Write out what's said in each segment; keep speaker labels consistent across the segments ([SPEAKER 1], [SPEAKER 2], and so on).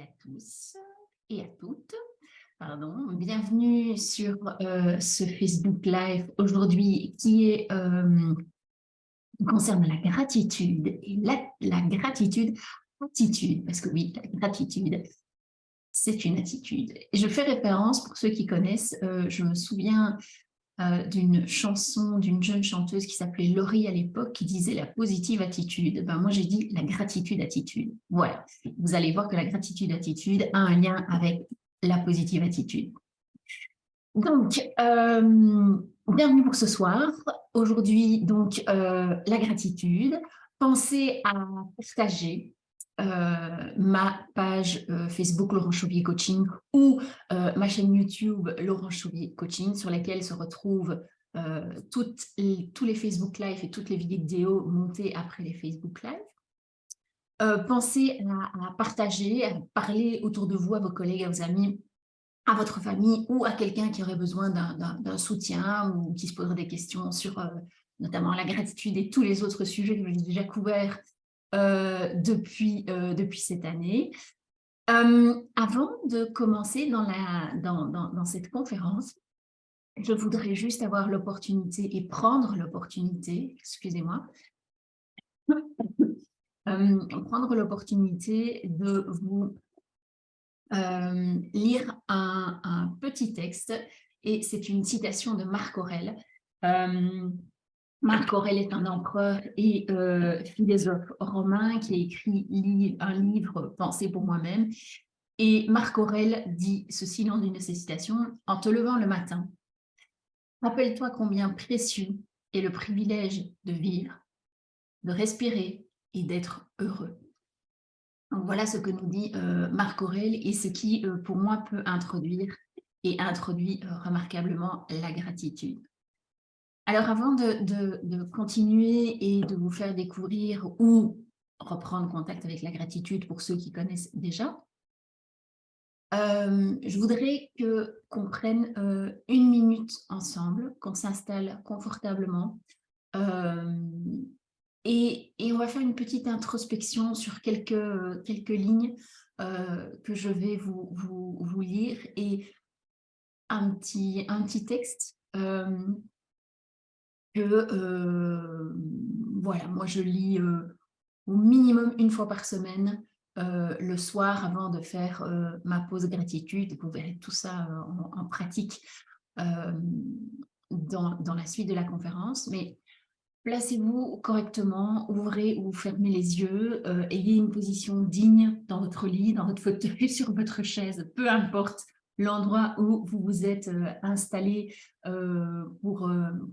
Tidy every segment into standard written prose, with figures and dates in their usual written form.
[SPEAKER 1] à tous et à toutes. Pardon. Bienvenue sur ce Facebook Live aujourd'hui concerne la gratitude et la gratitude attitude, parce que oui, la gratitude, c'est une attitude. Et je fais référence, pour ceux qui connaissent, je me souviens d'une chanson d'une jeune chanteuse qui s'appelait Laurie à l'époque, qui disait la positive attitude. Ben, moi, j'ai dit la gratitude attitude. Voilà. Vous allez voir que la gratitude attitude a un lien avec la positive attitude. Donc, bienvenue pour ce soir. Aujourd'hui, donc, la gratitude. Pensez à partager ma page Facebook Laurent Chauvier Coaching ou ma chaîne YouTube Laurent Chauvier Coaching, sur laquelle se retrouvent tous les Facebook Live et toutes les vidéos montées après les Facebook Live. Pensez à partager, à parler autour de vous, à vos collègues, à vos amis, à votre famille ou à quelqu'un qui aurait besoin d'un soutien ou qui se poserait des questions sur notamment la gratitude et tous les autres sujets que j'ai déjà couverts depuis cette année. Avant de commencer dans cette conférence, je voudrais juste avoir l'opportunité et prendre l'opportunité, excusez-moi, prendre l'opportunité de vous lire un petit texte, et c'est une citation de Marc Aurèle. Marc Aurèle est un empereur et philosophe romain qui a écrit un livre « Pensée pour moi-même ». Et Marc Aurèle dit ceci dans une de ses citations: « En te levant le matin, rappelle-toi combien précieux est le privilège de vivre, de respirer et d'être heureux. » Donc voilà ce que nous dit Marc Aurèle et ce qui, pour moi, peut introduire et introduit remarquablement la gratitude. Alors avant de continuer et de vous faire découvrir ou reprendre contact avec la gratitude pour ceux qui connaissent déjà, je voudrais qu'on prenne une minute ensemble, qu'on s'installe confortablement et on va faire une petite introspection sur quelques lignes que je vais vous lire, et un petit texte que voilà, moi je lis au minimum une fois par semaine, le soir avant de faire ma pause gratitude. Vous verrez tout ça en pratique dans la suite de la conférence. Mais placez-vous correctement, ouvrez ou fermez les yeux, ayez une position digne dans votre lit, dans votre fauteuil, sur votre chaise, peu importe l'endroit où vous vous êtes installé pour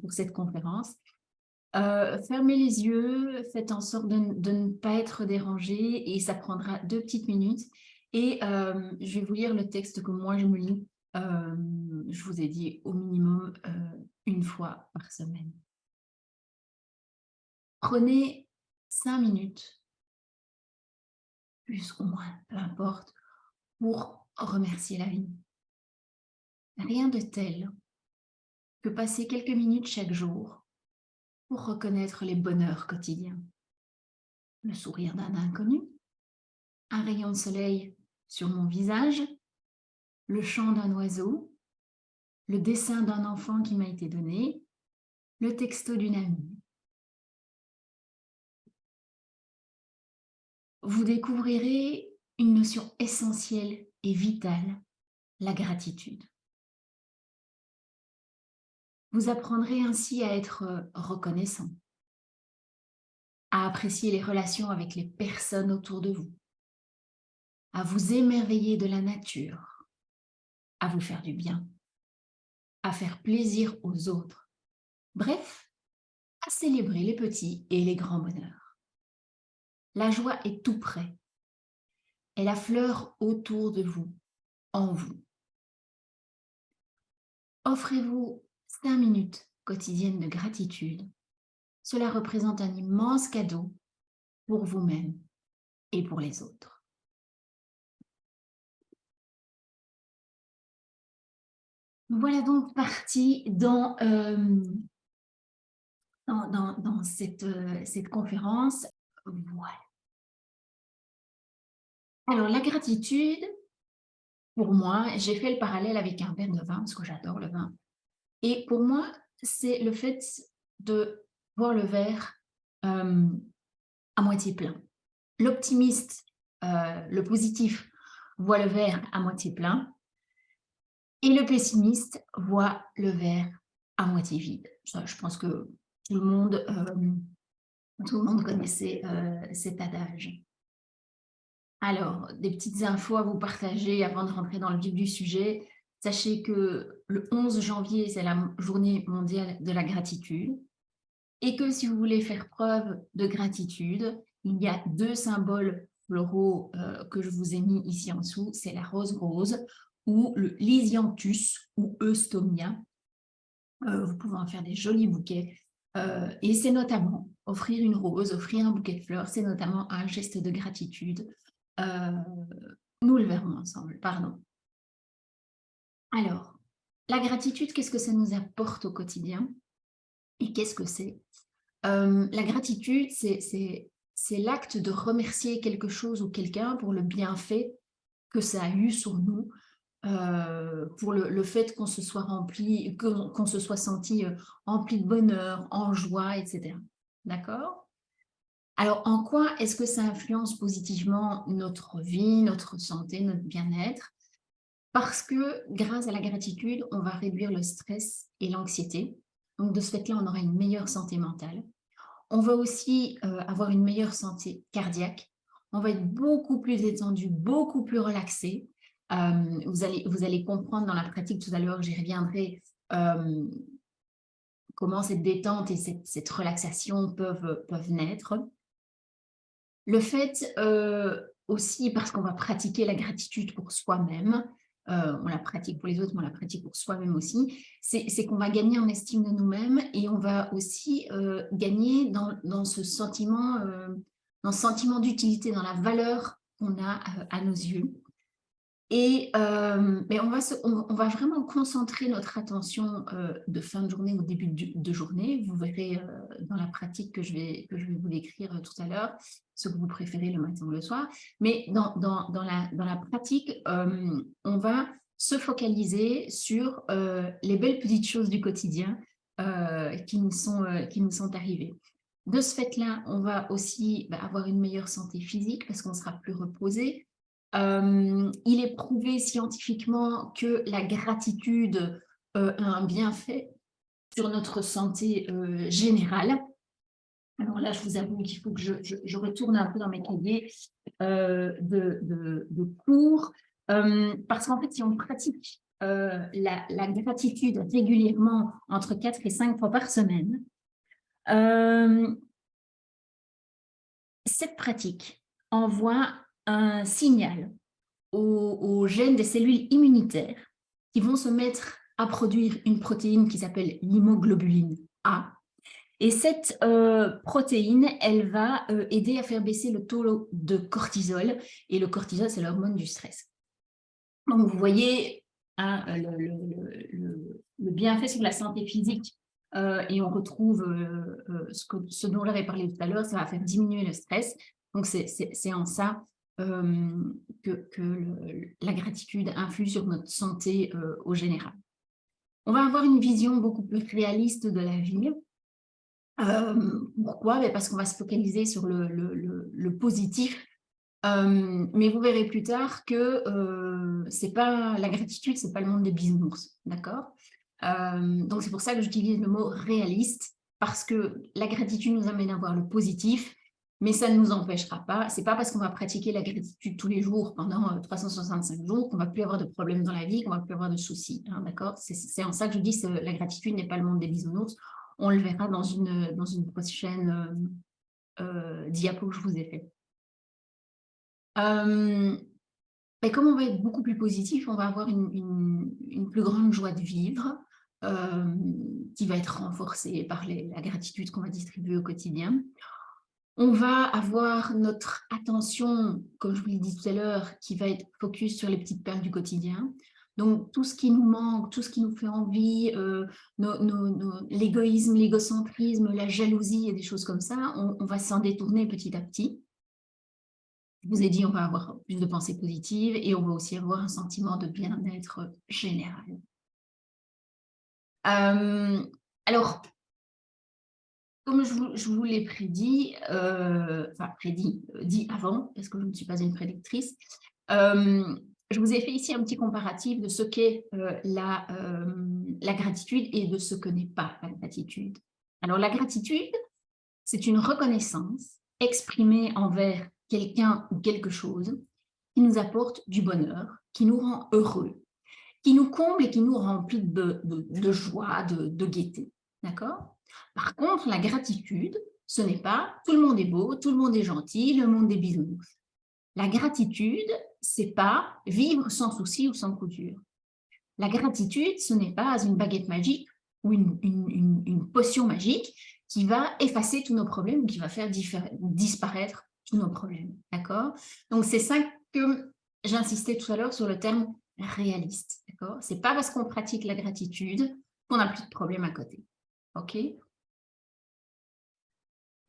[SPEAKER 1] cette conférence. Fermez les yeux, faites en sorte de ne pas être dérangé, et ça prendra 2 petites minutes. Et je vais vous lire le texte que moi je me lis, je vous ai dit au minimum une fois par semaine. Prenez 5 minutes, plus ou moins, peu importe, pour remercier la vie. Rien de tel que passer quelques minutes chaque jour pour reconnaître les bonheurs quotidiens. Le sourire d'un inconnu, un rayon de soleil sur mon visage, le chant d'un oiseau, le dessin d'un enfant qui m'a été donné, le texto d'une amie. Vous découvrirez une notion essentielle et vitale, la gratitude. Vous apprendrez ainsi à être reconnaissant, à apprécier les relations avec les personnes autour de vous, à vous émerveiller de la nature, à vous faire du bien, à faire plaisir aux autres. Bref, à célébrer les petits et les grands bonheurs. La joie est tout près. Elle affleure autour de vous, en vous. Offrez-vous 5 minutes quotidiennes de gratitude. Cela représente un immense cadeau pour vous-même et pour les autres. Voilà donc parti dans cette conférence. Voilà. Alors, la gratitude, pour moi, j'ai fait le parallèle avec un verre de vin, parce que j'adore le vin. Et pour moi, c'est le fait de voir le verre à moitié plein. L'optimiste, le positif, voit le verre à moitié plein et le pessimiste voit le verre à moitié vide. Ça, je pense que tout le monde, connaissait cet adage. Alors, des petites infos à vous partager avant de rentrer dans le vif du sujet. Sachez que le 11 janvier, c'est la journée mondiale de la gratitude et que si vous voulez faire preuve de gratitude, il y a 2 symboles floraux que je vous ai mis ici en dessous. C'est la rose rose ou le Lysianthus ou Eustomia. Vous pouvez en faire des jolis bouquets. Et c'est notamment offrir une rose, offrir un bouquet de fleurs, c'est notamment un geste de gratitude. Nous le verrons ensemble, pardon. Alors, la gratitude, qu'est-ce que ça nous apporte au quotidien? Et qu'est-ce que c'est? La gratitude, c'est l'acte de remercier quelque chose ou quelqu'un pour le bienfait que ça a eu sur nous, pour le fait qu'on se soit rempli, qu'on se soit senti rempli de bonheur, en joie, etc. D'accord? Alors, en quoi est-ce que ça influence positivement notre vie, notre santé, notre bien-être? Parce que grâce à la gratitude, on va réduire le stress et l'anxiété. Donc, de ce fait-là, on aura une meilleure santé mentale. On va aussi avoir une meilleure santé cardiaque. On va être beaucoup plus détendu, beaucoup plus relaxé. Vous allez comprendre dans la pratique tout à l'heure, j'y reviendrai, comment cette détente et cette relaxation peuvent naître. Le fait aussi, parce qu'on va pratiquer la gratitude pour soi-même, on la pratique pour les autres, mais on la pratique pour soi-même aussi, c'est qu'on va gagner en estime de nous-mêmes et on va aussi gagner dans ce sentiment d'utilité, dans la valeur qu'on a à nos yeux. Et mais on va vraiment concentrer notre attention de fin de journée au début de journée. Vous verrez dans la pratique que je vais vous décrire tout à l'heure, ce que vous préférez le matin ou le soir. Mais dans la pratique, on va se focaliser sur les belles petites choses du quotidien qui nous sont arrivées. De ce fait-là, on va aussi avoir une meilleure santé physique parce qu'on sera plus reposé. Il est prouvé scientifiquement que la gratitude a un bienfait sur notre santé générale. Alors là, je vous avoue qu'il faut que je retourne un peu dans mes cahiers de cours, parce qu'en fait, si on pratique la gratitude régulièrement entre 4 et 5 fois par semaine, cette pratique envoie un signal aux gènes des cellules immunitaires qui vont se mettre à produire une protéine qui s'appelle l'hémoglobuline A. Et cette protéine, elle va aider à faire baisser le taux de cortisol. Et le cortisol, c'est l'hormone du stress. Donc, vous voyez hein, le bienfait sur la santé physique. Et on retrouve ce dont j'avais parlé tout à l'heure, ça va faire diminuer le stress. Donc, c'est en ça que la gratitude influe sur notre santé au général. On va avoir une vision beaucoup plus réaliste de la vie. Pourquoi? Parce qu'on va se focaliser sur le positif. Mais vous verrez plus tard que la gratitude, c'est pas le monde des bisounours, d'accord? Donc c'est pour ça que j'utilise le mot réaliste, parce que la gratitude nous amène à voir le positif, mais ça ne nous empêchera pas. C'est pas parce qu'on va pratiquer la gratitude tous les jours pendant 365 jours qu'on va plus avoir de problèmes dans la vie, qu'on va plus avoir de soucis, hein, d'accord? C'est en ça que je dis que la gratitude n'est pas le monde des bisounours. On le verra dans une prochaine diapo que je vous ai fait. Mais comme on va être beaucoup plus positif, on va avoir une plus grande joie de vivre qui va être renforcée par la gratitude qu'on va distribuer au quotidien. On va avoir notre attention, comme je vous l'ai dit tout à l'heure, qui va être focus sur les petites perles du quotidien. Donc, tout ce qui nous manque, tout ce qui nous fait envie, l'égoïsme, l'égocentrisme, la jalousie et des choses comme ça, on va s'en détourner petit à petit. Je vous ai dit, on va avoir plus de pensées positives et on va aussi avoir un sentiment de bien-être général. Alors, comme je vous l'ai prédit, dit avant, parce que je ne suis pas une prédictrice, je vous ai fait ici un petit comparatif de ce qu'est la gratitude et de ce que n'est pas la gratitude. Alors, la gratitude, c'est une reconnaissance exprimée envers quelqu'un ou quelque chose qui nous apporte du bonheur, qui nous rend heureux, qui nous comble et qui nous remplit de joie, de gaieté. D'accord? Par contre, la gratitude, ce n'est pas tout le monde est beau, tout le monde est gentil, le monde est bisounours. La gratitude, c'est pas vivre sans souci ou sans couture. La gratitude, ce n'est pas une baguette magique ou une potion magique qui va effacer tous nos problèmes ou qui va faire disparaître tous nos problèmes. D'accord? Donc, c'est ça que j'insistais tout à l'heure sur le terme réaliste. D'accord? C'est pas parce qu'on pratique la gratitude qu'on n'a plus de problème à côté. OK?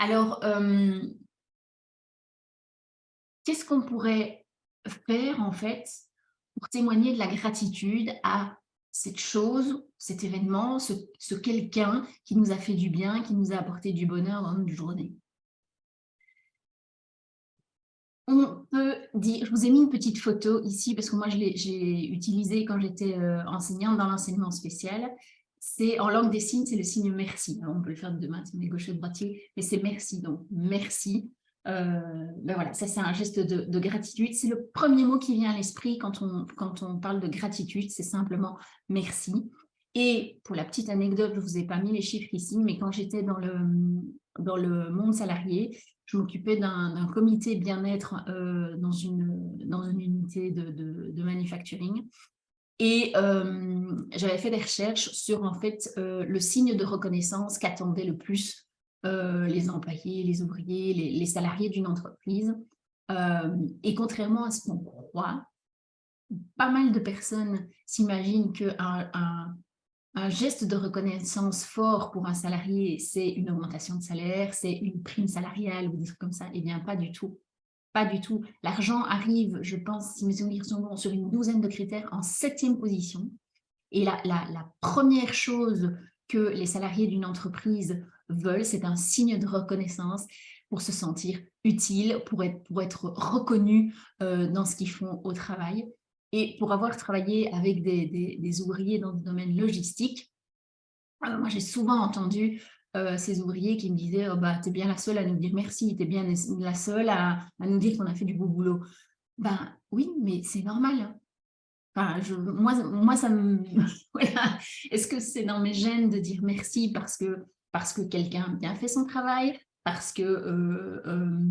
[SPEAKER 1] Alors, qu'est-ce qu'on pourrait faire, en fait, pour témoigner de la gratitude à cette chose, cet événement, ce quelqu'un qui nous a fait du bien, qui nous a apporté du bonheur dans notre journée? On peut dire, je vous ai mis une petite photo ici parce que moi j'ai utilisé quand j'étais enseignante dans l'enseignement spécial. C'est en langue des signes, c'est le signe merci. Alors, on peut le faire de demain si on est gaucher ou droitier, mais c'est merci. Donc merci. Ben voilà, ça c'est un geste de gratitude. C'est le premier mot qui vient à l'esprit quand on parle de gratitude, c'est simplement merci. Et pour la petite anecdote, je ne vous ai pas mis les chiffres ici, mais quand j'étais dans le monde salarié, je m'occupais d'un comité bien-être dans une unité de manufacturing. Et j'avais fait des recherches sur en fait le signe de reconnaissance qu'attendaient le plus les employés, les ouvriers, les salariés d'une entreprise. Et contrairement à ce qu'on croit, pas mal de personnes s'imaginent qu'un geste de reconnaissance fort pour un salarié, c'est une augmentation de salaire, c'est une prime salariale ou des trucs comme ça. Eh bien, pas du tout. Pas du tout. L'argent arrive, je pense, si mes souvenirs sont bons, sur une douzaine de critères en 7e position. Et la première chose que les salariés d'une entreprise veulent, c'est un signe de reconnaissance pour se sentir utile, pour être reconnu dans ce qu'ils font au travail. Et pour avoir travaillé avec des ouvriers dans le domaine logistique, moi j'ai souvent entendu ces ouvriers qui me disaient oh, bah, « t'es bien la seule à nous dire merci, t'es bien la seule à nous dire qu'on a fait du beau boulot ». Ben oui, mais c'est normal. Enfin, moi, ça me... voilà. Est-ce que c'est dans mes gènes de dire merci parce que quelqu'un a bien fait son travail, parce que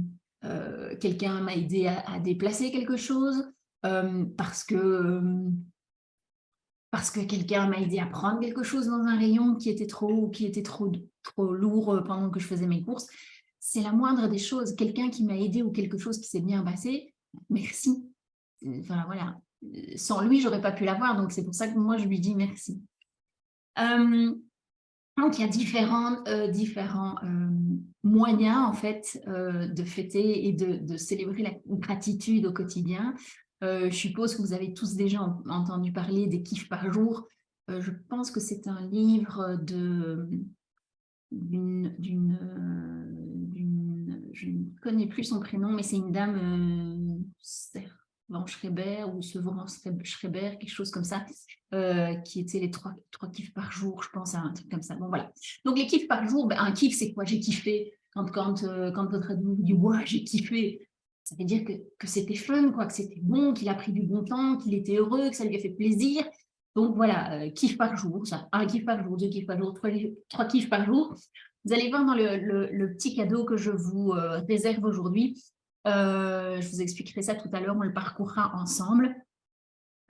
[SPEAKER 1] quelqu'un m'a aidé à déplacer quelque chose, parce que quelqu'un m'a aidé à prendre quelque chose dans un rayon qui était trop lourd pendant que je faisais mes courses. C'est la moindre des choses. Quelqu'un qui m'a aidé ou quelque chose qui s'est bien passé, merci. Enfin, voilà. Sans lui, je n'aurais pas pu l'avoir, donc c'est pour ça que moi, je lui dis merci. Donc, il y a différents moyens, en fait, de fêter et de célébrer la gratitude au quotidien. Je suppose que vous avez tous déjà entendu parler des kiffs par jour. Je pense que c'est un livre je ne connais plus son prénom, mais c'est une dame, Servan Schreiber ou Sevran Schreiber, quelque chose comme ça, qui était les trois kiffs par jour, je pense, à un truc comme ça. Bon, voilà. Donc, les kiffs par jour, ben, un kiff, c'est quoi? J'ai kiffé. Quand votre adulte vous dit « ouais, j'ai kiffé », ça veut dire que c'était fun, quoi, que c'était bon, qu'il a pris du bon temps, qu'il était heureux, que ça lui a fait plaisir. Donc, voilà, kiff par jour, ça. Un kiff par jour, 2 kiffs par jour, 3 kiffs par jour. Vous allez voir dans le petit cadeau que je vous réserve aujourd'hui. Je vous expliquerai ça tout à l'heure, on le parcourra ensemble.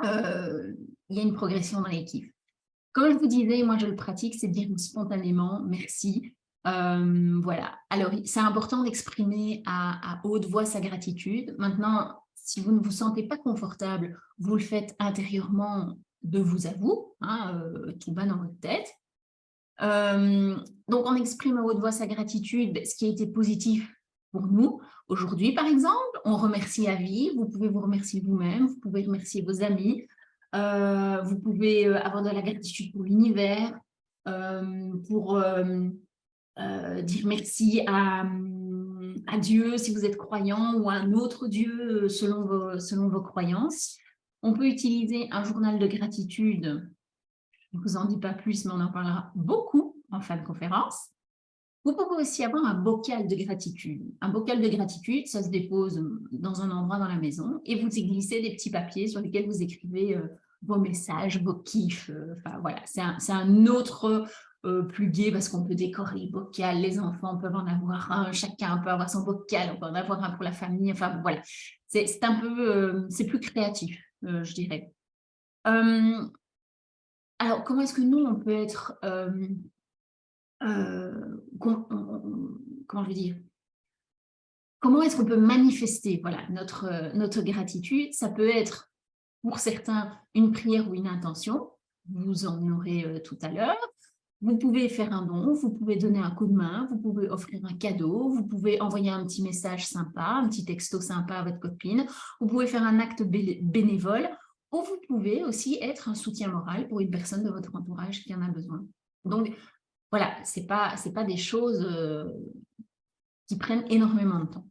[SPEAKER 1] Il y a une progression dans les kiffs. Comme je vous disais, moi je le pratique, c'est de dire spontanément merci. Voilà. Alors, c'est important d'exprimer à haute voix sa gratitude. Maintenant, si vous ne vous sentez pas confortable, vous le faites intérieurement de vous à vous, hein, tout bas dans votre tête. Donc, on exprime à haute voix sa gratitude, ce qui a été positif pour nous. Aujourd'hui, par exemple, on remercie à vie. Vous pouvez vous remercier vous-même, vous pouvez remercier vos amis, vous pouvez avoir de la gratitude pour l'univers, pour dire merci à Dieu si vous êtes croyant ou à un autre Dieu selon vos croyances. On peut utiliser un journal de gratitude. Je ne vous en dis pas plus, mais on en parlera beaucoup en fin de conférence. Vous pouvez aussi avoir un bocal de gratitude. Un bocal de gratitude, ça se dépose dans un endroit dans la maison et vous y glissez des petits papiers sur lesquels vous écrivez vos messages, vos kiffs. Enfin, voilà, c'est un autre plus gai parce qu'on peut décorer les bocals. Les enfants peuvent en avoir un, chacun peut avoir son bocal, on peut en avoir un pour la famille. Enfin, voilà, c'est un peu, c'est plus créatif, je dirais. Alors, comment est-ce que nous, on peut être... comment je veux dire, comment est-ce qu'on peut manifester voilà, notre gratitude? Ça peut être pour certains une prière ou une intention, vous en aurez tout à l'heure. Vous pouvez faire un don, vous pouvez donner un coup de main, vous pouvez offrir un cadeau, vous pouvez envoyer un petit message sympa, un petit texto sympa à votre copine, vous pouvez faire un acte bénévole, ou vous pouvez aussi être un soutien moral pour une personne de votre entourage qui en a besoin. Donc, voilà, ce n'est pas des choses qui prennent énormément de temps.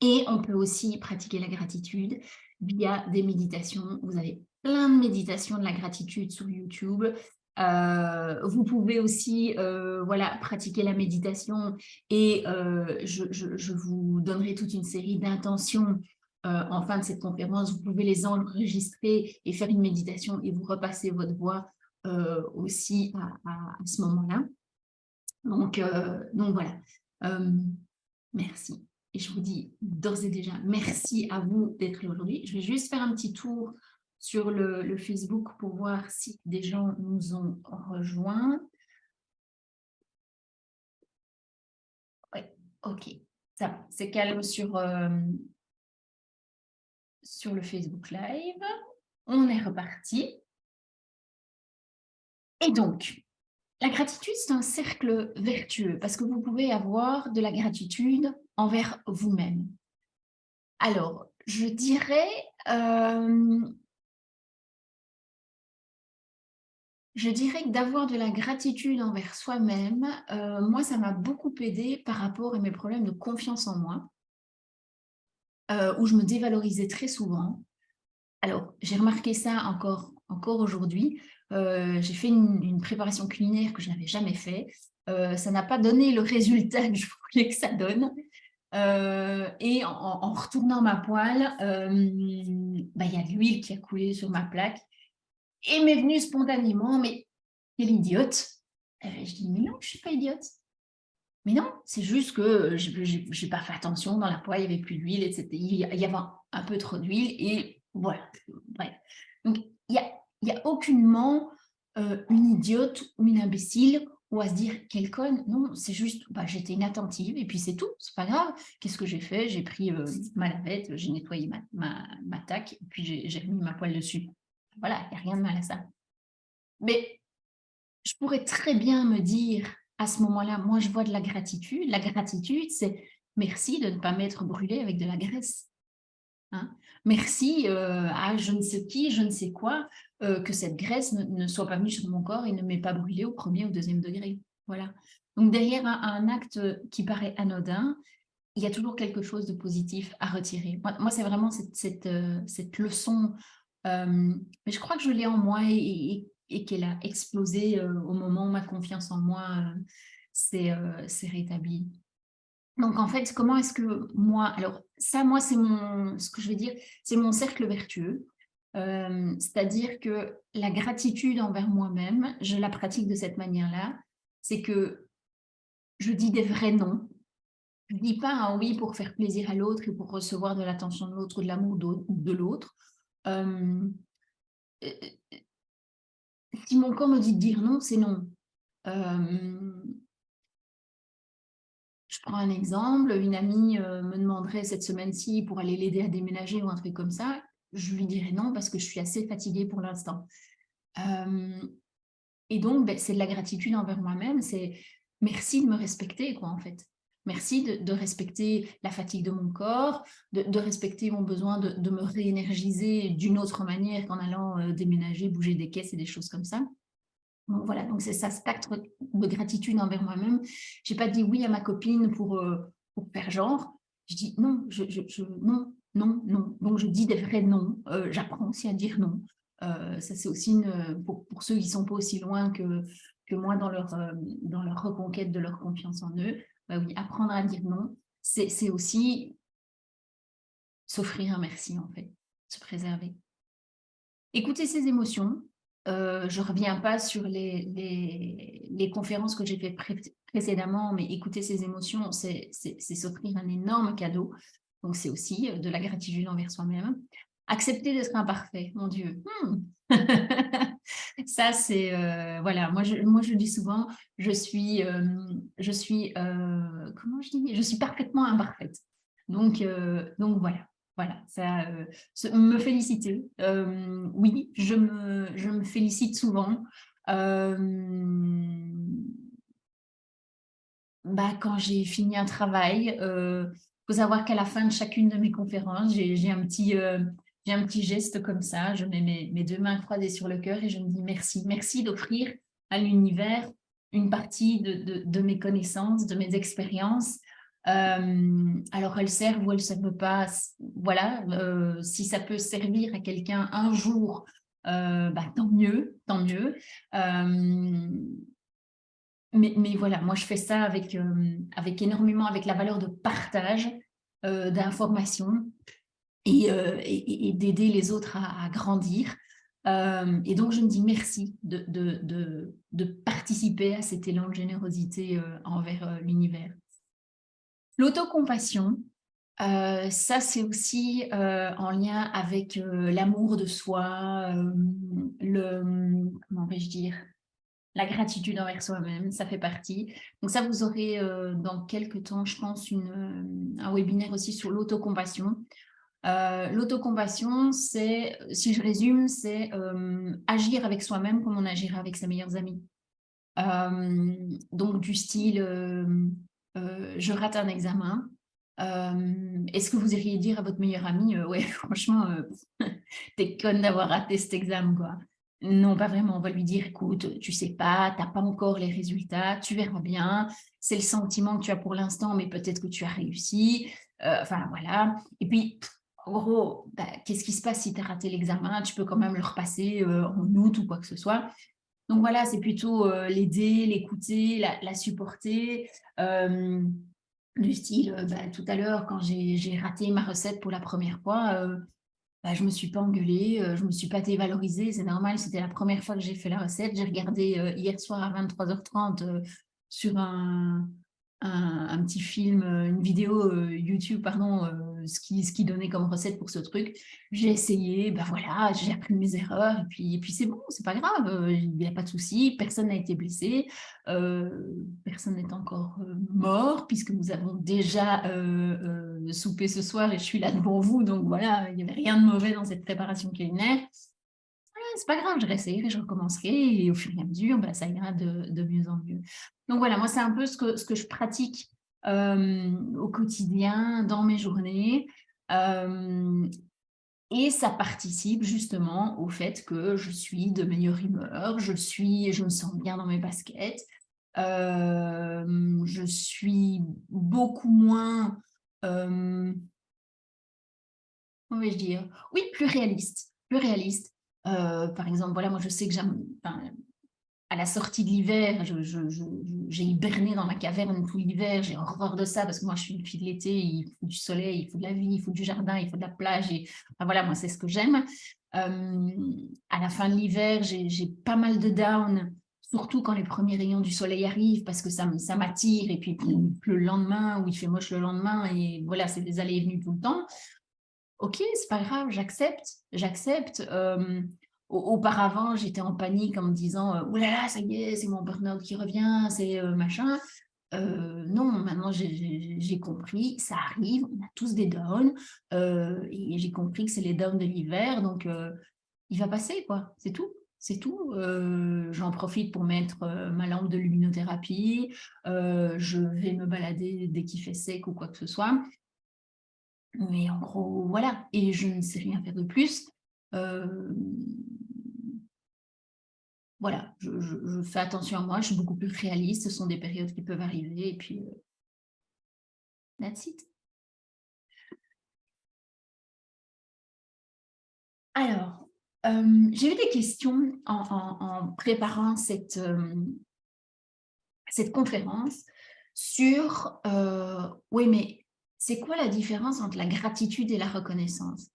[SPEAKER 1] Et on peut aussi pratiquer la gratitude via des méditations. Vous avez plein de méditations de la gratitude sur YouTube. Vous pouvez aussi voilà, pratiquer la méditation et je vous donnerai toute une série d'intentions en fin de cette conférence. Vous pouvez les enregistrer et faire une méditation et vous repasser votre voix aussi à ce moment-là. Donc voilà, merci. Et je vous dis d'ores et déjà merci à vous d'être là aujourd'hui. Je vais juste faire un petit tour sur le Facebook pour voir si des gens nous ont rejoints. Oui, ok, ça va, c'est calme sur le Facebook Live. On est reparti. Et donc, la gratitude, c'est un cercle vertueux parce que vous pouvez avoir de la gratitude envers vous-même. Alors, je dirais que d'avoir de la gratitude envers soi-même, moi, ça m'a beaucoup aidé par rapport à mes problèmes de confiance en moi, où je me dévalorisais très souvent. Alors, j'ai remarqué ça encore aujourd'hui. J'ai fait une préparation culinaire que je n'avais jamais fait. Ça n'a pas donné le résultat que je voulais que ça donne. Et en retournant ma poêle, y a de l'huile qui a coulé sur ma plaque. Et m'est venue spontanément, mais quelle idiote. Je dis, mais non, je ne suis pas idiote. Mais non, c'est juste que je n'ai pas fait attention dans la poêle, il n'y avait plus d'huile, etc. Il y avait un peu trop d'huile et voilà. Bref. Donc, il y a aucunement une idiote ou une imbécile ou à se dire quelle conne. Non, c'est juste, j'étais inattentive et puis c'est tout, c'est pas grave. Qu'est-ce que j'ai fait? J'ai pris ma lavette, j'ai nettoyé ma taque et puis j'ai remis ma poêle dessus. Voilà, il n'y a rien de mal à ça. Mais je pourrais très bien me dire à ce moment-là, moi je vois de la gratitude. La gratitude, c'est merci de ne pas m'être brûlée avec de la graisse. Hein. Merci à je ne sais qui, je ne sais quoi, que cette graisse ne soit pas venue sur mon corps et ne m'ait pas brûlée au premier ou deuxième degré. Voilà. Donc derrière un acte qui paraît anodin, il y a toujours quelque chose de positif à retirer. Moi c'est vraiment cette leçon, mais je crois que je l'ai en moi et qu'elle a explosé au moment où ma confiance en moi s'est rétablie. Donc, en fait, comment est-ce que moi... Alors, ça, moi, ce que je vais dire, c'est mon cercle vertueux. C'est-à-dire que la gratitude envers moi-même, je la pratique de cette manière-là. C'est que je dis des vrais non. Je ne dis pas un oui pour faire plaisir à l'autre et pour recevoir de l'attention de l'autre ou de l'amour de l'autre. Si mon corps me dit de dire non, c'est non. Je prends un exemple, une amie me demanderait cette semaine-ci pour aller l'aider à déménager ou un truc comme ça, je lui dirais non parce que je suis assez fatiguée pour l'instant. Et donc, c'est de la gratitude envers moi-même, c'est merci de me respecter, quoi, en fait. Merci de respecter la fatigue de mon corps, de respecter mon besoin de me réénergiser d'une autre manière qu'en allant déménager, bouger des caisses et des choses comme ça. Donc voilà, donc c'est ça, cet acte de gratitude envers moi-même. Je n'ai pas dit oui à ma copine pour faire genre. Je dis non, non, non, non. Donc je dis des vrais non. J'apprends aussi à dire non. Ça, c'est aussi pour ceux qui ne sont pas aussi loin que moi dans leur reconquête de leur confiance en eux. Bah oui, apprendre à dire non, c'est aussi s'offrir un merci, en fait, se préserver. Écouter ses émotions. Je ne reviens pas sur les conférences que j'ai faites précédemment, mais écouter ses émotions, c'est s'offrir un énorme cadeau. Donc, c'est aussi de la gratitude envers soi-même. Accepter d'être imparfait, mon Dieu. Ça, c'est... voilà, moi je dis souvent, comment je dis? Je suis parfaitement imparfaite. Donc voilà. Voilà, ça, me féliciter. Oui, je me félicite souvent. Bah, quand j'ai fini un travail, faut savoir qu'à la fin de chacune de mes conférences, j'ai un petit geste comme ça. Je mets mes 2 mains croisées sur le cœur et je me dis merci. Merci d'offrir à l'univers une partie de mes connaissances, de mes expériences. Alors elles servent ou elles ne servent pas. Voilà, si ça peut servir à quelqu'un un jour, bah, tant mieux, tant mieux. Mais voilà, moi je fais ça avec énormément, avec la valeur de partage d'informations et d'aider les autres à grandir. Et donc je me dis merci de participer à cet élan de générosité envers l'univers. L'autocompassion, ça c'est aussi en lien avec l'amour de soi, comment vais-je dire, la gratitude envers soi-même, ça fait partie. Donc ça, vous aurez dans quelques temps, je pense, un webinaire aussi sur l'autocompassion. L'autocompassion, c'est, si je résume, c'est agir avec soi-même comme on agirait avec ses meilleurs amis. Donc du style, je rate un examen. Est-ce que vous iriez dire à votre meilleur ami, ouais, franchement, t'es conne d'avoir raté cet examen, quoi. Non, pas vraiment. On va lui dire, écoute, tu sais pas, t'as pas encore les résultats, tu verras bien. C'est le sentiment que tu as pour l'instant, mais peut-être que tu as réussi. Enfin, voilà. Et puis, en gros, bah, qu'est-ce qui se passe si tu as raté l'examen? Tu peux quand même le repasser en août ou quoi que ce soit. Donc voilà, c'est plutôt l'aider, l'écouter, la supporter. Du style, bah, tout à l'heure, quand j'ai raté ma recette pour la première fois, bah, je ne me suis pas engueulée, je ne me suis pas dévalorisée, c'est normal, c'était la première fois que j'ai fait la recette. J'ai regardé hier soir à 23h30 sur un petit film, une vidéo YouTube, pardon, ce qui donnait comme recette pour ce truc. J'ai essayé, ben voilà, j'ai appris mes erreurs, et puis c'est bon, c'est pas grave, il n'y a pas de souci, personne n'a été blessé, personne n'est encore mort, puisque nous avons déjà soupé ce soir et je suis là devant vous, donc voilà, il n'y avait rien de mauvais dans cette préparation culinaire. C'est pas grave, je réessayerai, je recommencerai et au fur et à mesure, bah, ça ira de mieux en mieux. Donc voilà, moi c'est un peu ce que je pratique au quotidien, dans mes journées. Et ça participe justement au fait que je suis de meilleure humeur, je me sens bien dans mes baskets, je suis beaucoup moins, comment vais-je dire? Oui, plus réaliste, plus réaliste. Par exemple, voilà, moi je sais que j'aime, enfin, à la sortie de l'hiver, j'ai hiberné dans ma caverne tout l'hiver, j'ai horreur de ça parce que moi je suis une fille de l'été, il faut du soleil, il faut de la vie, il faut du jardin, il faut de la plage, et enfin, voilà, moi c'est ce que j'aime. À la fin de l'hiver, j'ai pas mal de down, surtout quand les premiers rayons du soleil arrivent parce que ça m'attire, et puis il pleut le lendemain ou il fait moche le lendemain, et voilà, c'est des allées et venues tout le temps. Ok, c'est pas grave, j'accepte. Auparavant, j'étais en panique en me disant ouh là là, ça y est, c'est mon burn-out qui revient, c'est machin. Non, maintenant j'ai compris, ça arrive, on a tous des downs, et j'ai compris que c'est les downs de l'hiver, donc il va passer, quoi, c'est tout. c'est tout. J'en profite pour mettre ma lampe de luminothérapie. Je vais me balader dès qu'il fait sec ou quoi que ce soit. Mais en gros, voilà. Et je ne sais rien faire de plus. Euh, voilà, je fais attention à moi. Je suis beaucoup plus réaliste. Ce sont des périodes qui peuvent arriver. Et puis, that's it. Alors, j'ai eu des questions en préparant cette conférence sur, oui, mais c'est quoi la différence entre la gratitude et la reconnaissance?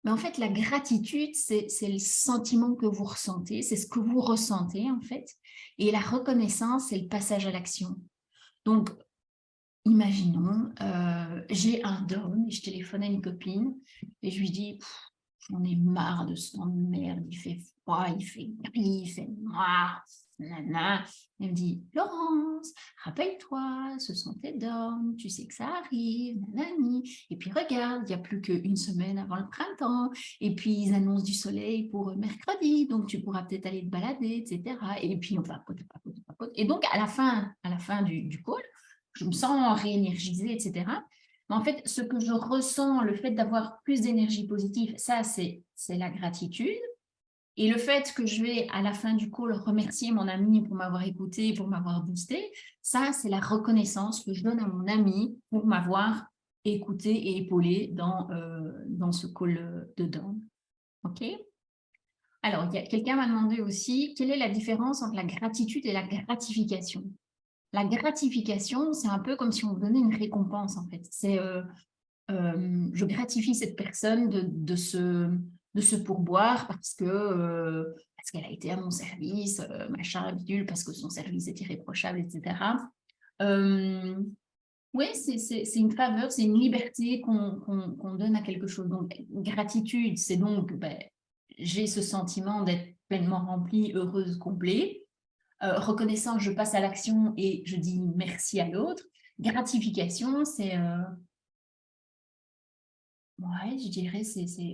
[SPEAKER 1] Mais en fait, la gratitude, c'est le sentiment que vous ressentez, c'est ce que vous ressentez en fait. Et la reconnaissance, c'est le passage à l'action. Donc, imaginons, j'ai un down, je téléphone à une copine et je lui dis, j'en ai marre de ce temps de merde, il fait froid, il fait gris, il fait noir, nana. Elle me dit, Laurence, rappelle-toi, ce sont tes dents, tu sais que ça arrive, nanani. Et puis regarde, il n'y a plus qu'une semaine avant le printemps, et puis ils annoncent du soleil pour mercredi, donc tu pourras peut-être aller te balader, etc. Et puis on papote, papote, papote. Et donc à la fin du call, je me sens réénergisée, etc. Mais en fait, ce que je ressens, le fait d'avoir plus d'énergie positive, ça, c'est la gratitude. Et le fait que je vais, à la fin du call, remercier mon ami pour m'avoir écouté, pour m'avoir boosté, ça, c'est la reconnaissance que je donne à mon ami pour m'avoir écouté et épaulé dans ce call de Dawn. OK? Alors, quelqu'un m'a demandé aussi, quelle est la différence entre la gratitude et la gratification? La gratification, c'est un peu comme si on vous donnait une récompense, en fait. C'est je gratifie cette personne de ce pourboire parce qu'elle a été à mon service, machin, bidule, parce que son service est irréprochable, etc. Oui, c'est une faveur, c'est une liberté qu'on donne à quelque chose. Donc, gratitude, c'est donc, ben, j'ai ce sentiment d'être pleinement remplie, heureuse, complet. Reconnaissant, je passe à l'action et je dis merci à l'autre. Gratification, c'est ouais, je dirais,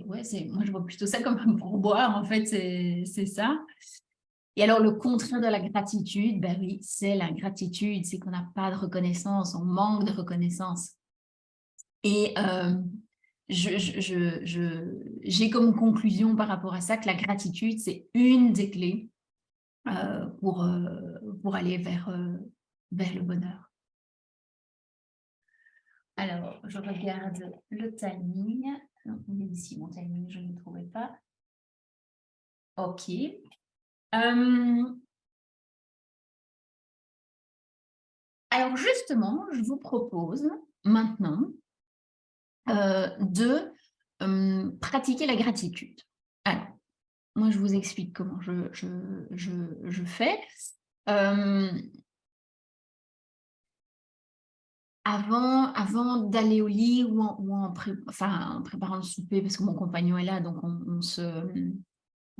[SPEAKER 1] ouais, moi je vois plutôt ça comme un pourboire, en fait, c'est ça. Et alors, le contraire de la gratitude, ben oui, c'est l'ingratitude, c'est qu'on n'a pas de reconnaissance, on manque de reconnaissance. Et j'ai comme conclusion par rapport à ça que la gratitude, c'est une des clés pour aller vers le bonheur. Alors, je regarde le timing. Non, il est ici, mon timing, je ne le trouvais pas. OK. Alors justement, je vous propose maintenant de pratiquer la gratitude. Alors, moi, je vous explique comment je fais. Avant d'aller au lit ou en préparant le souper, parce que mon compagnon est là, donc je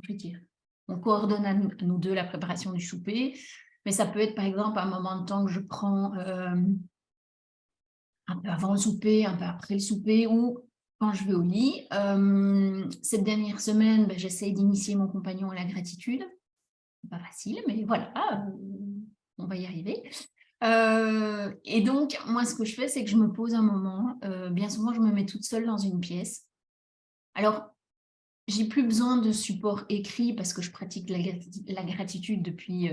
[SPEAKER 1] veux dire, on coordonne à nous deux la préparation du souper, mais ça peut être par exemple un moment de temps que je prends un peu avant le souper, un peu après le souper ou quand je vais au lit. Cette dernière semaine, ben, j'essaye d'initier mon compagnon à la gratitude. C'est pas facile, mais voilà, on va y arriver. Et donc, moi, ce que je fais, c'est que je me pose un moment. Bien souvent, je me mets toute seule dans une pièce. Alors, j'ai plus besoin de support écrit parce que je pratique la gratitude depuis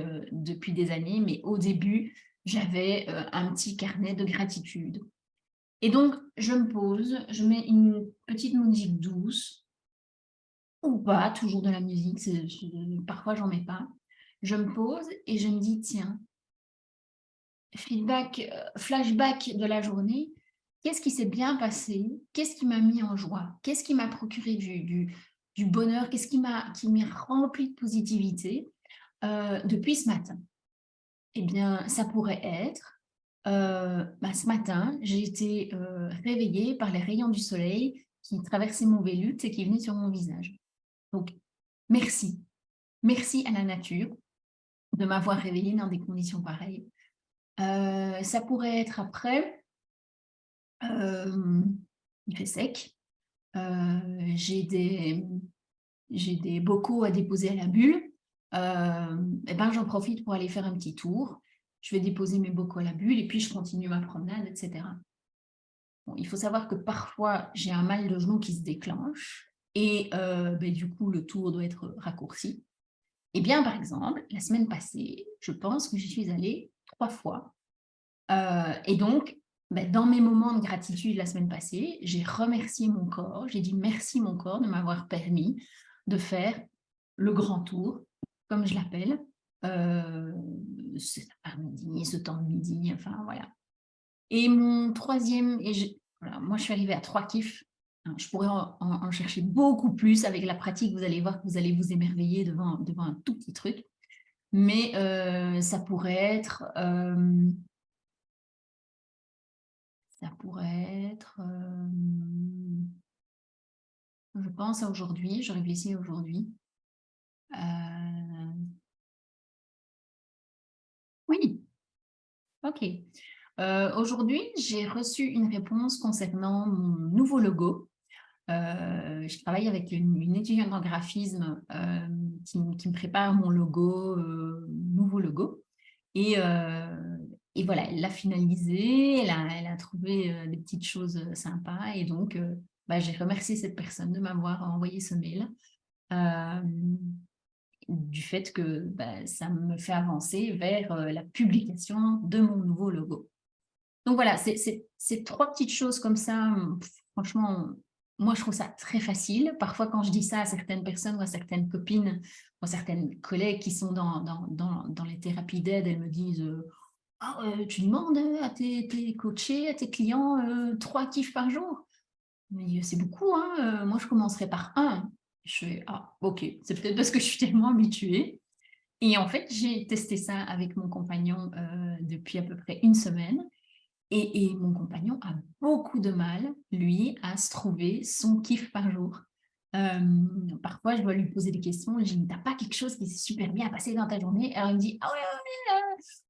[SPEAKER 1] des années, mais au début, j'avais un petit carnet de gratitude. Et donc, je me pose, je mets une petite musique douce, ou pas, toujours de la musique, parfois j'en mets pas. Je me pose et je me dis, tiens, flashback de la journée, qu'est-ce qui s'est bien passé? Qu'est-ce qui m'a mis en joie? Qu'est-ce qui m'a procuré du bonheur? Qu'est-ce qui m'a rempli de positivité depuis ce matin? Eh bien, ça pourrait être, ce matin, j'ai été réveillée par les rayons du soleil qui traversaient mon Vélux et qui venaient sur mon visage. Donc, merci. Merci à la nature de m'avoir réveillée dans des conditions pareilles. Ça pourrait être après, il fait sec, j'ai j'ai des bocaux à déposer à la bulle, et ben, j'en profite pour aller faire un petit tour. Je vais déposer mes bocaux à la bulle et puis je continue ma promenade, etc. Bon, il faut savoir que parfois, j'ai un mal de genou qui se déclenche et ben, du coup, le tour doit être raccourci. Eh bien, par exemple, la semaine passée, je pense que j'y suis allée 3 fois. Et donc, ben, dans mes moments de gratitude la semaine passée, j'ai remercié mon corps. J'ai dit merci mon corps de m'avoir permis de faire le grand tour, comme je l'appelle, cet après-midi, ce temps de midi, enfin voilà. Et mon troisième, voilà, moi je suis arrivée à 3 kiffs. Hein, je pourrais en chercher beaucoup plus avec la pratique. Vous allez voir que vous allez vous émerveiller devant un tout petit truc. Mais ça pourrait être, je pense à aujourd'hui, je réfléchis à aujourd'hui. Oui, ok. Aujourd'hui, j'ai reçu une réponse concernant mon nouveau logo. Je travaille avec une étudiante en graphisme qui me prépare mon logo, nouveau logo. Et, euh, et voilà, elle l'a finalisé, elle a trouvé des petites choses sympas. Et donc, bah, j'ai remercié cette personne de m'avoir envoyé ce mail. euh, du fait que bah, ça me fait avancer vers la publication de mon nouveau logo. Donc voilà, c'est 3 petites choses comme ça. Franchement, moi, je trouve ça très facile. Parfois, quand je dis ça à certaines personnes ou à certaines copines ou à certaines collègues qui sont dans les thérapies d'aide, elles me disent ah, tu demandes à tes coachés, à tes clients 3 kiffs par jour. Mais c'est beaucoup, hein. Moi, je commencerai par 1. Je fais, ah, ok, c'est peut-être parce que je suis tellement habituée. Et en fait, j'ai testé ça avec mon compagnon depuis à peu près une semaine. Et mon compagnon a beaucoup de mal, lui, à se trouver son kiff par jour. Euh, Parfois, je dois lui poser des questions. Je lui dis, t'as pas quelque chose qui s'est super bien passé dans ta journée? Alors, il me dit, ah ouais, ouais,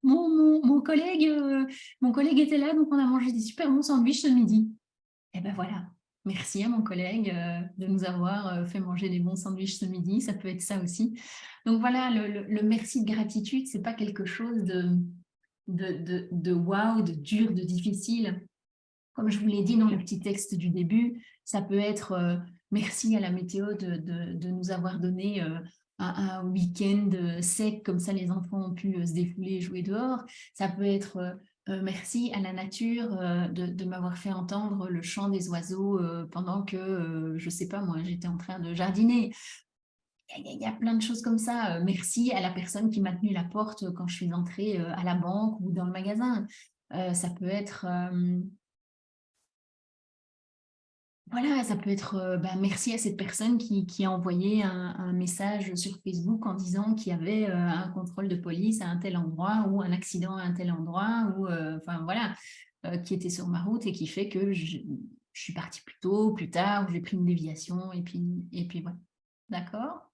[SPEAKER 1] ouais, mon collègue était là, donc on a mangé des super bons sandwichs ce midi. Et ben voilà, merci à mon collègue de nous avoir fait manger des bons sandwichs ce midi. Ça peut être ça aussi. Donc voilà, le merci de gratitude, c'est pas quelque chose de waouh, de dur, de difficile. Comme je vous l'ai dit dans le petit texte du début, ça peut être merci à la météo de nous avoir donné un week-end sec, comme ça les enfants ont pu se défouler et jouer dehors. Ça peut être merci à la nature de m'avoir fait entendre le chant des oiseaux pendant que, je ne sais pas moi, j'étais en train de jardiner. Il y a plein de choses comme ça. Merci à la personne qui m'a tenu la porte quand je suis entrée à la banque ou dans le magasin. Ça peut être voilà, ça peut être bah, merci à cette personne qui a envoyé un message sur Facebook en disant qu'il y avait un contrôle de police à un tel endroit ou un accident à un tel endroit ou enfin voilà, qui était sur ma route et qui fait que je suis partie plus tôt, plus tard, ou j'ai pris une déviation et puis voilà. D'accord?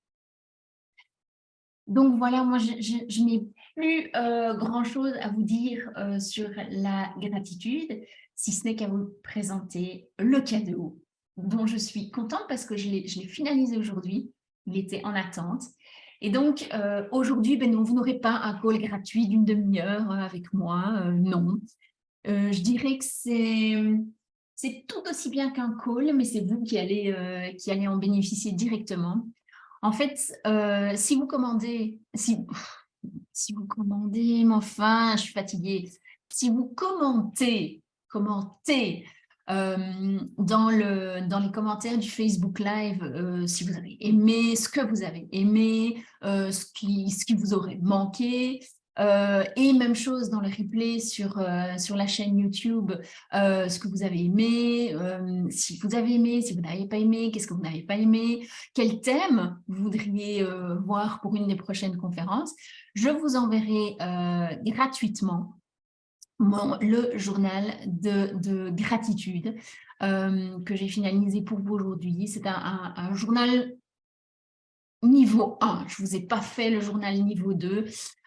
[SPEAKER 1] Donc voilà, moi je n'ai plus grand-chose à vous dire sur la gratitude, si ce n'est qu'à vous présenter le cadeau dont je suis contente parce que je l'ai finalisé aujourd'hui. Il était en attente. Et donc aujourd'hui, ben non, vous n'aurez pas un call gratuit d'une demi-heure avec moi, non. Je dirais que c'est tout aussi bien qu'un call, mais c'est vous qui allez en bénéficier directement. En fait, si vous commandez, si vous commandez, mais enfin, je suis fatiguée. Si vous commentez dans les commentaires du Facebook Live, si vous avez aimé ce que vous avez aimé, ce qui vous aurait manqué, et même chose dans le replay sur la chaîne YouTube, ce que vous avez aimé, si vous avez aimé, si vous n'avez pas aimé, qu'est-ce que vous n'avez pas aimé, quel thème vous voudriez voir pour une des prochaines conférences. Je vous enverrai gratuitement le journal de gratitude que j'ai finalisé pour vous aujourd'hui. C'est un journal niveau 1. Je ne vous ai pas fait le journal niveau 2.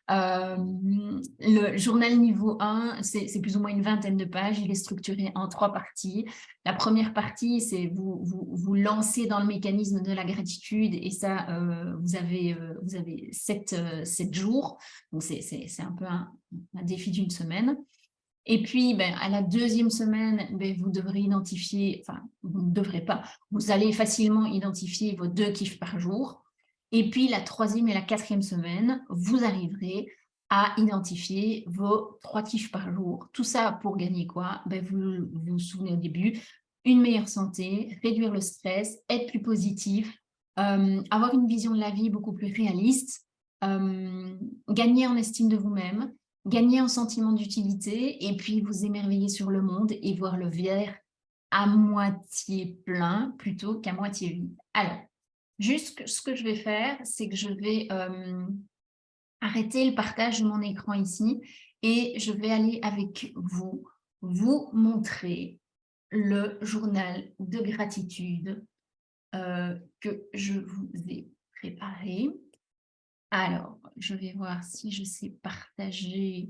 [SPEAKER 1] Le journal niveau 1, c'est plus ou moins une vingtaine de pages. Il est structuré en 3 parties. La première partie, c'est vous lancez dans le mécanisme de la gratitude et ça, vous avez 7 jours. Donc, c'est un peu un défi d'une semaine. Et puis, à la deuxième semaine, vous devrez identifier, enfin, vous ne devrez pas, vous allez facilement identifier vos 2 kiffs par jour. Et puis, la troisième et la quatrième semaine, vous arriverez à identifier vos 3 kiffs par jour. Tout ça pour gagner quoi? Vous vous souvenez au début, une meilleure santé, réduire le stress, être plus positif, avoir une vision de la vie beaucoup plus réaliste, gagner en estime de vous-même, gagner en sentiment d'utilité et puis vous émerveiller sur le monde et voir le verre à moitié plein plutôt qu'à moitié vide. Alors, juste ce que je vais faire, c'est que je vais arrêter le partage de mon écran ici et je vais aller avec vous montrer le journal de gratitude que je vous ai préparé. Alors, je vais voir si je sais partager.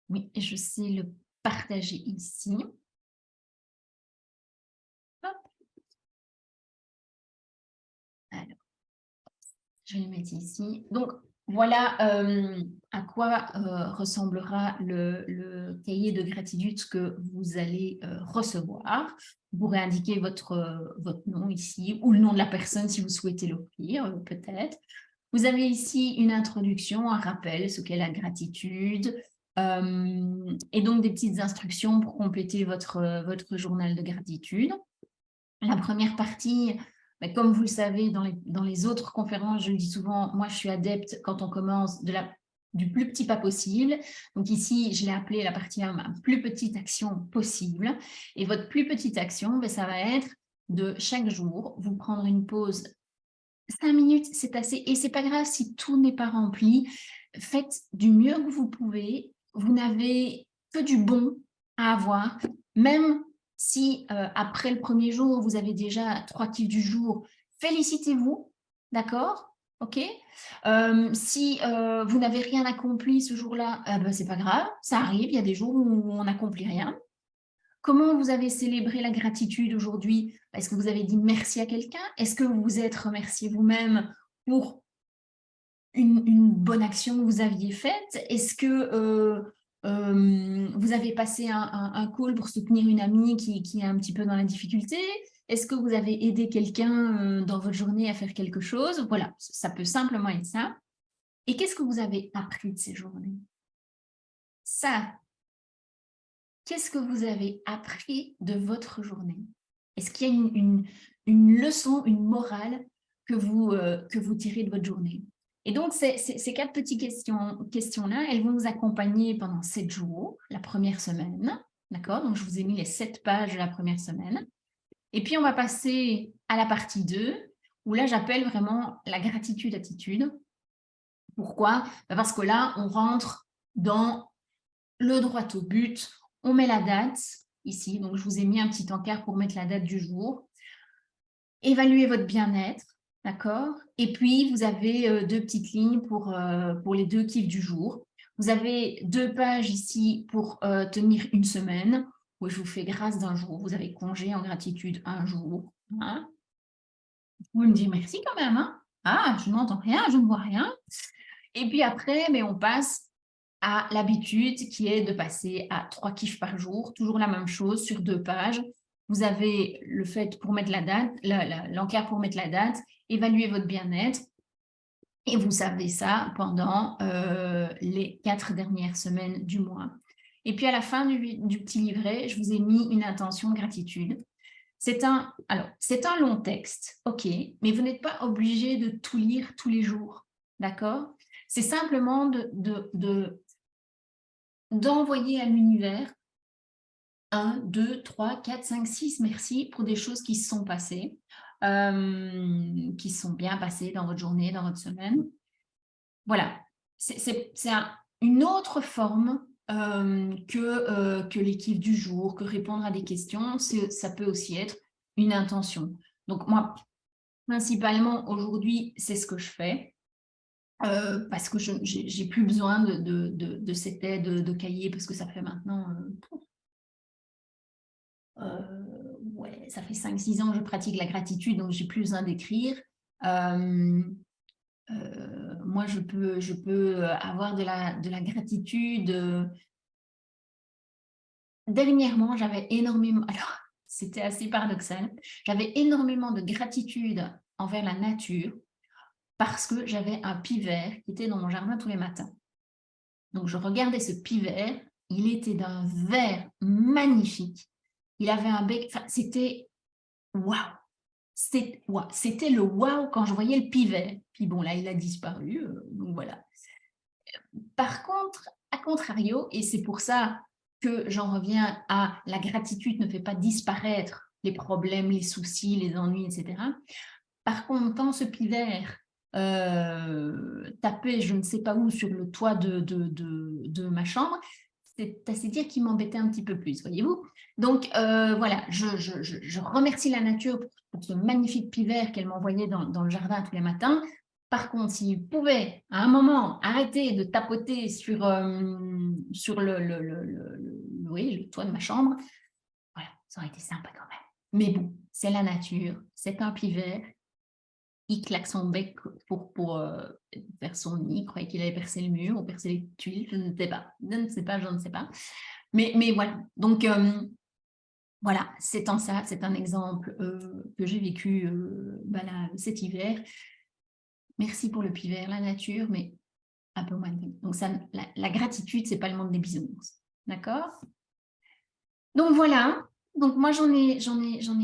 [SPEAKER 1] Oui, je sais le partager ici. Hop. Alors, je vais le mettre ici. Donc, voilà à quoi ressemblera le cahier de gratitude que vous allez recevoir. Vous pourrez indiquer votre nom ici ou le nom de la personne si vous souhaitez l'offrir, peut-être. Vous avez ici une introduction, un rappel, ce qu'est la gratitude, et donc des petites instructions pour compléter votre journal de gratitude. La première partie, comme vous le savez, dans les autres conférences, je le dis souvent, moi je suis adepte quand on commence du plus petit pas possible. Donc ici, je l'ai appelé la partie 1, ma plus petite action possible. Et votre plus petite action, ça va être de chaque jour, vous prendre une pause 5 minutes, c'est assez. Et c'est pas grave si tout n'est pas rempli. Faites du mieux que vous pouvez. Vous n'avez que du bon à avoir. Même si après le premier jour, vous avez déjà 3 kiffs du jour, félicitez-vous. D'accord? OK? Si vous n'avez rien accompli ce jour-là, c'est pas grave. Ça arrive. Il y a des jours où on n'accomplit rien. Comment vous avez célébré la gratitude aujourd'hui? Est-ce que vous avez dit merci à quelqu'un? Est-ce que vous vous êtes remercié vous-même pour une bonne action que vous aviez faite? Est-ce que vous avez passé un call pour soutenir une amie qui est un petit peu dans la difficulté? Est-ce que vous avez aidé quelqu'un dans votre journée à faire quelque chose? Voilà, ça peut simplement être ça. Et qu'est-ce que vous avez appris de ces journées? Ça, qu'est-ce que vous avez appris de votre journée? Est-ce qu'il y a une leçon, une morale que vous tirez de votre journée? Et donc, ces 4 petites questions-là, elles vont vous accompagner pendant 7 jours, la première semaine. D'accord? Donc, je vous ai mis les 7 pages de la première semaine. Et puis, on va passer à la partie 2, où là, j'appelle vraiment la gratitude-attitude. Pourquoi? Parce que là, on rentre dans le droit au but. On met la date ici, donc je vous ai mis un petit encart pour mettre la date du jour. Évaluez votre bien-être, d'accord? Et puis, vous avez 2 petites lignes pour les 2 kiffs du jour. Vous avez 2 pages ici pour tenir une semaine, où je vous fais grâce d'un jour. Vous avez congé en gratitude un jour. Hein? Vous pouvez me dire merci quand même. Hein? Ah, je n'entends rien, je ne vois rien. Et puis après, on passe à l'habitude qui est de passer à 3 kiffs par jour, toujours la même chose sur 2 pages. Vous avez le fait pour mettre la date, l'encart pour mettre la date, évaluer votre bien-être et vous savez ça pendant les 4 dernières semaines du mois. Et puis à la fin du petit livret, je vous ai mis une intention de gratitude. C'est un long texte, ok, mais vous n'êtes pas obligé de tout lire tous les jours, d'accord? C'est simplement d'envoyer à l'univers 1, 2, 3, 4, 5, 6 merci pour des choses qui se sont passées, qui sont bien passées dans votre journée, dans votre semaine. Voilà, c'est une autre forme que les kiffs du jour, que répondre à des questions, ça peut aussi être une intention. Donc moi, principalement aujourd'hui, c'est ce que je fais. parce que je n'ai plus besoin de cette aide de cahier, parce que ça fait maintenant, ouais, ça fait 5-6 ans que je pratique la gratitude, donc j'ai plus besoin d'écrire. Moi, je peux avoir de la gratitude. Dernièrement, j'avais énormément, alors c'était assez paradoxal, j'avais énormément de gratitude envers la nature parce que j'avais un pivert qui était dans mon jardin tous les matins. Donc, je regardais ce pivert, il était d'un vert magnifique. Il avait un bec, enfin, c'était waouh! C'était le waouh quand je voyais le pivert. Puis bon, là, il a disparu, donc voilà. Par contre, à contrario, et c'est pour ça que j'en reviens à la gratitude ne fait pas disparaître les problèmes, les soucis, les ennuis, etc. Par contre, quand ce pivert tapait je ne sais pas où sur le toit de ma chambre, c'est à se dire qu'il m'embêtait un petit peu plus, voyez-vous. Donc voilà, je remercie la nature pour ce magnifique pivert qu'elle m'envoyait dans le jardin tous les matins. Par contre, s'il pouvait à un moment arrêter de tapoter sur oui, le toit de ma chambre, voilà, ça aurait été sympa quand même. Mais bon, c'est la nature, c'est un pivert, il claque son bec pour faire son nid, il croyait qu'il avait percé le mur ou percé les tuiles, je ne sais pas, je ne sais pas, je ne sais pas. Mais voilà, donc voilà, c'est en ça, c'est un exemple que j'ai vécu là, cet hiver. Merci pour le pivert, la nature, mais un peu moins de vie. Donc ça, la gratitude, c'est pas le monde des bisounours, d'accord? Donc voilà, donc moi j'en ai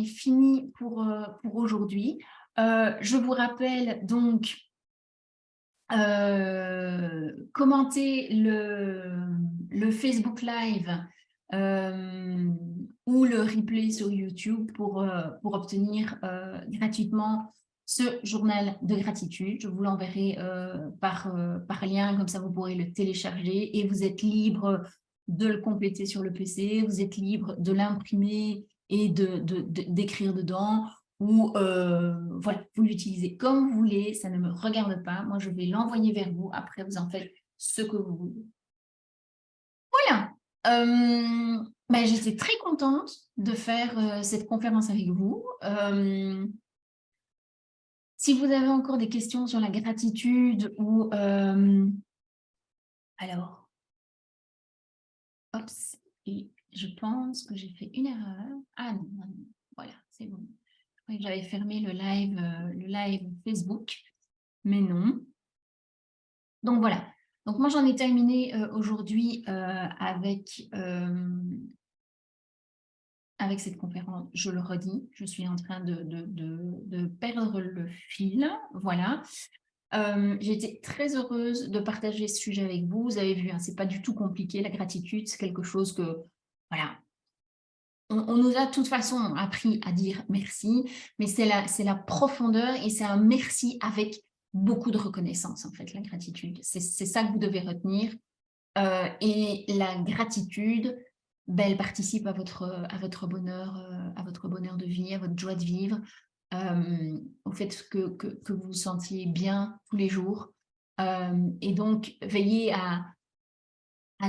[SPEAKER 1] fini pour aujourd'hui. Je vous rappelle donc commentez le Facebook Live ou le replay sur YouTube pour obtenir gratuitement ce journal de gratitude. Je vous l'enverrai par lien, comme ça vous pourrez le télécharger et vous êtes libre de le compléter sur le PC, vous êtes libre de l'imprimer et d'écrire dedans ou voilà, vous l'utilisez comme vous voulez, ça ne me regarde pas. Moi, je vais l'envoyer vers vous. Après, vous en faites ce que vous voulez. Voilà. Ben, j'étais très contente de faire cette conférence avec vous. Si vous avez encore des questions sur la gratitude ou... alors, hop, et je pense que j'ai fait une erreur. Ah non, non, non. Voilà, c'est bon. Je croyais que j'avais fermé le live Facebook, mais non. Donc voilà. Donc moi, j'en ai terminé aujourd'hui avec cette conférence. Je le redis, je suis en train de perdre le fil. Voilà. J'ai été très heureuse de partager ce sujet avec vous. Vous avez vu, hein, c'est pas du tout compliqué. La gratitude, c'est quelque chose que, voilà, on nous a de toute façon appris à dire merci, mais c'est la profondeur et c'est un merci avec beaucoup de reconnaissance, en fait, la gratitude. C'est ça que vous devez retenir. Et la gratitude, ben, elle participe à votre bonheur de vie, à votre joie de vivre, au fait que vous vous sentiez bien tous les jours. Et donc, veillez à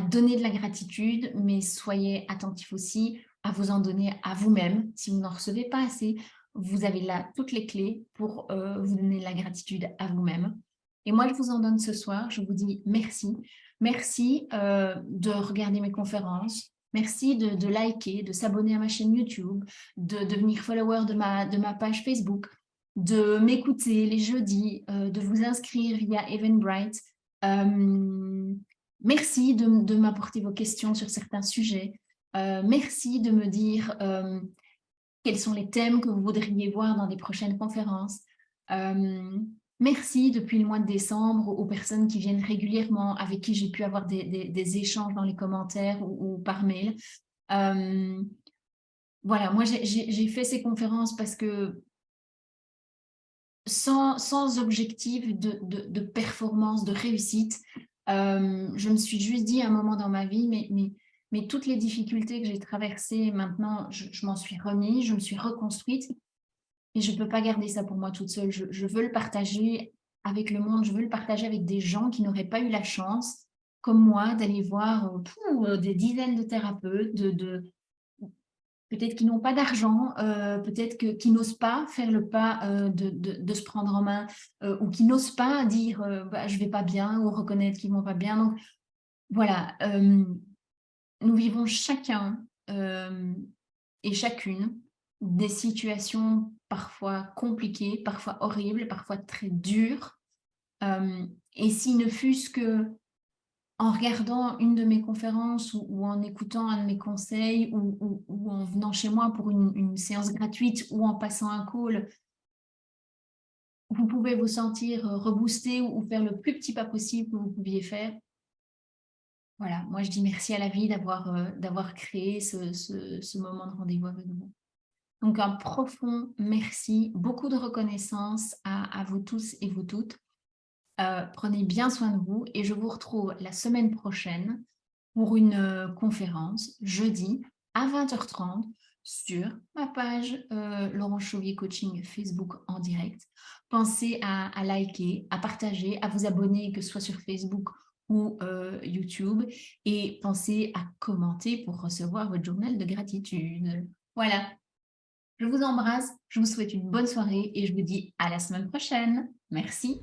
[SPEAKER 1] donner de la gratitude, mais soyez attentifs aussi à vous en donner à vous-même. Si vous n'en recevez pas assez, vous avez là toutes les clés pour vous donner de la gratitude à vous-même. Et moi, je vous en donne ce soir. Je vous dis merci. Merci de regarder mes conférences. Merci de liker, de s'abonner à ma chaîne YouTube, de devenir follower de ma page Facebook, de m'écouter les jeudis, de vous inscrire via Eventbrite. Merci de m'apporter vos questions sur certains sujets. Merci de me dire quels sont les thèmes que vous voudriez voir dans des prochaines conférences. Merci depuis le mois de décembre aux personnes qui viennent régulièrement, avec qui j'ai pu avoir des échanges dans les commentaires ou par mail. Voilà, moi j'ai fait ces conférences parce que sans objectif de performance, de réussite, je me suis juste dit à un moment dans ma vie, mais toutes les difficultés que j'ai traversées, maintenant, je m'en suis remise, je me suis reconstruite et je ne peux pas garder ça pour moi toute seule. Je veux le partager avec le monde, je veux le partager avec des gens qui n'auraient pas eu la chance, comme moi, d'aller voir des dizaines de thérapeutes, peut-être qui n'ont pas d'argent, peut-être qui n'osent pas faire le pas de se prendre en main, ou qui n'osent pas dire bah, je vais pas bien ou reconnaître qu'ils vont pas bien. Donc voilà, nous vivons chacun et chacune des situations parfois compliquées, parfois horribles, parfois très dures. Et s'il ne fût-ce que en regardant une de mes conférences ou en écoutant un de mes conseils ou en venant chez moi pour une séance gratuite ou en passant un call, vous pouvez vous sentir reboosté ou faire le plus petit pas possible que vous pouviez faire. Voilà, moi je dis merci à la vie d'avoir créé ce moment de rendez-vous avec vous. Donc un profond merci, beaucoup de reconnaissance à vous tous et vous toutes. Prenez bien soin de vous et je vous retrouve la semaine prochaine pour une conférence, jeudi à 20h30 sur ma page Laurent Chauvier Coaching Facebook en direct. Pensez à liker, à partager, à vous abonner, que ce soit sur Facebook ou YouTube, et pensez à commenter pour recevoir votre journal de gratitude. Voilà, je vous embrasse, je vous souhaite une bonne soirée et je vous dis à la semaine prochaine. Merci.